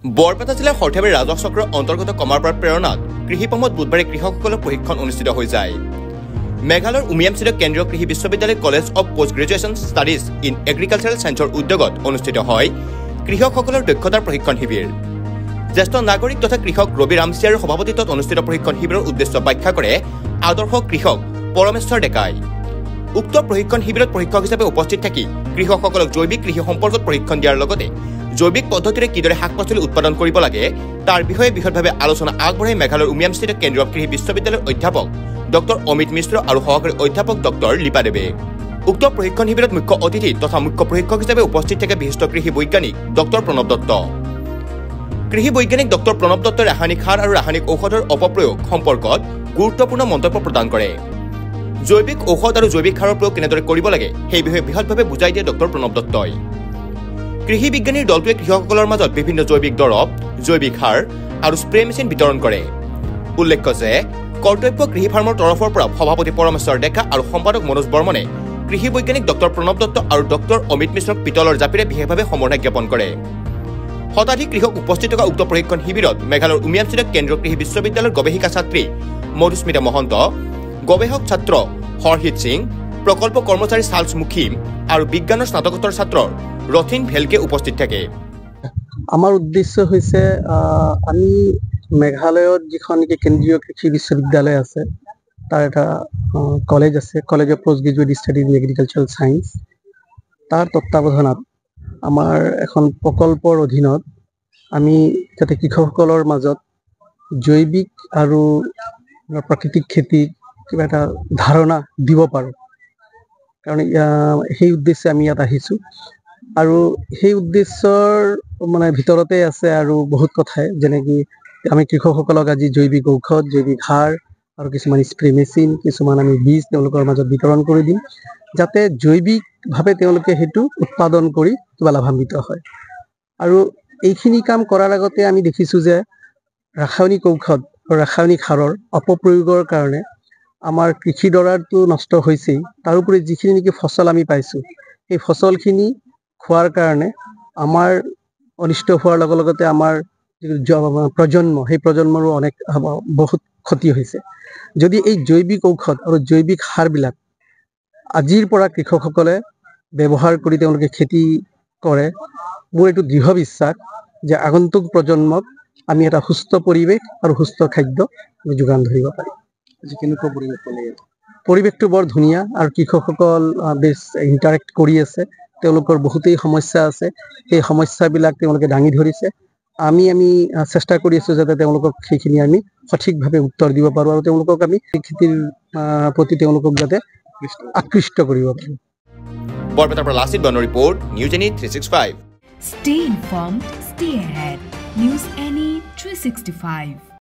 বৰপেটা জিলাৰ সৰ্থেবাৰী ৰাজহ চক্ৰৰ অন্তৰ্গত কমাৰপাৰা প্ৰেৰণাত কৃষি পামত বুধবাৰে কৃষকসকলৰ প্ৰশিক্ষণ অনুষ্ঠিত হৈ যায়। মেঘালয়ৰ উমিয়ামস্থিত কেন্দ্ৰীয় কৃষি বিশ্ববিদ্যালয় college of post graduation studies in agricultural ছায়েন্সৰ উদ্যোগত অনুষ্ঠিত হয় কৃষকসকলৰ দক্ষতাৰ প্ৰশিক্ষণ শিবিৰ। জ্যেষ্ঠ নাগৰিক তথা কৃষক ৰবি ৰামচিয়াৰৰ সভাপতিত্বত অনুষ্ঠিত প্ৰশিক্ষণ শিবিৰৰ উদ্দেশ্য ব্যাখ্যা কৰে আদৰ্শ কৃষক পৰমেশ্বৰ ডেকাই। উক্ত প্ৰশিক্ষণ শিবিৰত প্ৰশিক্ষক হিচাপে উপস্থিত থাকি কৃষকসকলক জৈৱিক কৃষি সম্পৰ্কত প্ৰশিক্ষণ দিয়াৰ লগতে জৈৱিক পদ্ধতিৰে কিদৰে শাক-পাচলি উৎপাদন কৰিব লাগে তাৰ বিষয়ে বিশদভাৱে আলোচনা আগবঢ়াই মেঘালয়ৰ উমিয়ামস্থিত কেন্দ্ৰীয় কৃষি বিশ্ববিদ্যালয়ৰ অধ্যাপক ডক্টৰ অমিত মিশ্ৰ আৰু সহকাৰী অধ্যাপক ডক্টৰ লিপাদেৱে। উক্ত প্ৰশিক্ষণ শিবিৰত মুখ্য অতিথি তথা মুখ্য প্ৰশিক্ষক হিচাপে উপস্থিত থাকে বিশিষ্ট কৃষি বৈজ্ঞানিক ডক্টৰ প্ৰণৱ দত্ত। কৃষি বৈজ্ঞানিক ডক্টৰ প্ৰণৱ দত্তই ৰাসায়নিক সাৰ আৰু ৰাসায়নিক ঔষধৰ অপপ্ৰয়োগ সম্পৰ্কত গুৰুত্বপূৰ্ণ মন্তব্য প্ৰদান কৰে। জৈৱিক ঔষধ আৰু জৈৱিক সাৰৰ প্ৰয়োগ কেনেদৰে কৰিব লাগে সেই বিষয়ে বৃহৎভাৱে বুজাই দিয়ে ডক্টৰ প্ৰণৱ দত্তই। কৃষি বিজ্ঞানীৰ দলটোৱে কৃষকসকলৰ মাজত বিভিন্ন জৈৱিক দৰৱ, জৈৱিক সাৰ আৰু স্প্ৰে মেচিন বিতৰণ কৰে। উল্লেখ্য যে কৰ্তব্য কৃষি ফাৰ্মৰ তৰফৰ পৰা সভাপতি পৰমেশ্বৰ ডেকা আৰু সম্পাদক মনোজ বৰ্মনে কৃষি বৈজ্ঞানিক ডক্টৰ প্ৰণৱ দত্ত আৰু ডক্টৰ অমিত মিশ্ৰক পিতলৰ জাপিৰে বিশেষভাৱে সম্বৰ্ধনা জ্ঞাপন কৰে। শতাধিক কৃষক উপস্থিত থকা উক্ত প্ৰশিক্ষণ শিবিৰত মেঘালয়ৰ উমিয়ামস্থিত কেন্দ্ৰীয় কৃষি বিশ্ববিদ্যালয়ৰ গৱেষিকা ছাত্ৰী মধুস্মিতা মহন্ত, গৱেষক ছাত্ৰ হৰহিত সিং, প্ৰকল্প কৰ্মচাৰী চাৰ্লছ মুখিম আৰু বিজ্ঞানৰ স্নাতকোত্তৰ ছাত্ৰ ৰথিন ভেলকে উপস্থিত থাকে। আমাৰ উদ্দেশ্য হৈছে আমি মেঘালয়ত যিখন কেন্দ্ৰীয় কৃষি বিশ্ববিদ্যালয় আছে তাৰ এটা কলেজ আছে, college of post graduate studies in agricultural science. তাৰ তত্ত্বাৱধানত আমাৰ এখন প্ৰকল্পৰ অধীনত আমি যাতে কৃষকসকলৰ মাজত জৈৱিক আৰু প্ৰাকৃতিক খেতিৰ কিবা এটা ধাৰণা দিব পাৰোঁ, কাৰণ সেই উদ্দেশ্যে আমি ইয়াত আহিছোঁ। আৰু সেই উদ্দেশ্যৰ ভিতৰতে আছে আৰু বহুত কথাই, যেনেকৈ আমি কৃষকসকলক আজি জৈৱিক ঔষধ, জৈৱিক সাৰ আৰু কিছুমান স্প্ৰে মেচিন, কিছুমান আমি বীজ তেওঁলোকৰ মাজত বিতৰণ কৰি দিম, যাতে জৈৱিকভাৱে তেওঁলোকে সেইটো উৎপাদন কৰি কিবা লাভান্বিত হয়। আৰু এইখিনি কাম কৰাৰ আগতে আমি দেখিছোঁ যে ৰাসায়নিক ঔষধ আৰু ৰাসায়নিক সাৰৰ অপপ্ৰয়োগৰ কাৰণে আমাৰ কৃষিডৰাটো নষ্ট হৈছেই, তাৰোপৰি যিখিনি নেকি ফচল আমি পাইছোঁ সেই ফচলখিনি খোৱাৰ কাৰণে আমাৰ অনিষ্ট হোৱাৰ লগতে আমাৰ যিটো প্ৰজন্ম, সেই প্ৰজন্মৰো বহুত ক্ষতি হৈছে। যদি এই জৈৱিক ঔষধ আৰু জৈৱিক সাৰবিলাক আজিৰ পৰা কৃষকসকলে ব্যৱহাৰ কৰি তেওঁলোকে খেতি কৰে, মোৰ এইটো দৃঢ় বিশ্বাস যে আগন্তুক প্ৰজন্মক আমি এটা সুস্থ পৰিৱেশ আৰু সুস্থ খাদ্য আমি যোগান ধৰিব পাৰিম। পৰিৱেশটো বৰ ধুনীয়া আৰু কৃষকসকল বেছ ইণ্টাৰেক্ট কৰি আছে। তেওঁলোকৰ বহুতেই সমস্যা আছে, সেই সমস্যাবিলাক তেওঁলোকে দাঙি ধৰিছে। আমি চেষ্টা কৰি আছোঁ যাতে তেওঁলোকক সেইখিনি আমি সঠিকভাৱে উত্তৰ দিব পাৰোঁ আৰু তেওঁলোকক আমি খেতিৰ প্ৰতি তেওঁলোকক যাতে আকৃষ্ট কৰিব পাৰোঁ। বৰপেটাৰ পৰা লাচিত বানৰ report, news any 365। Stay informed, stay ahead. News Any 365.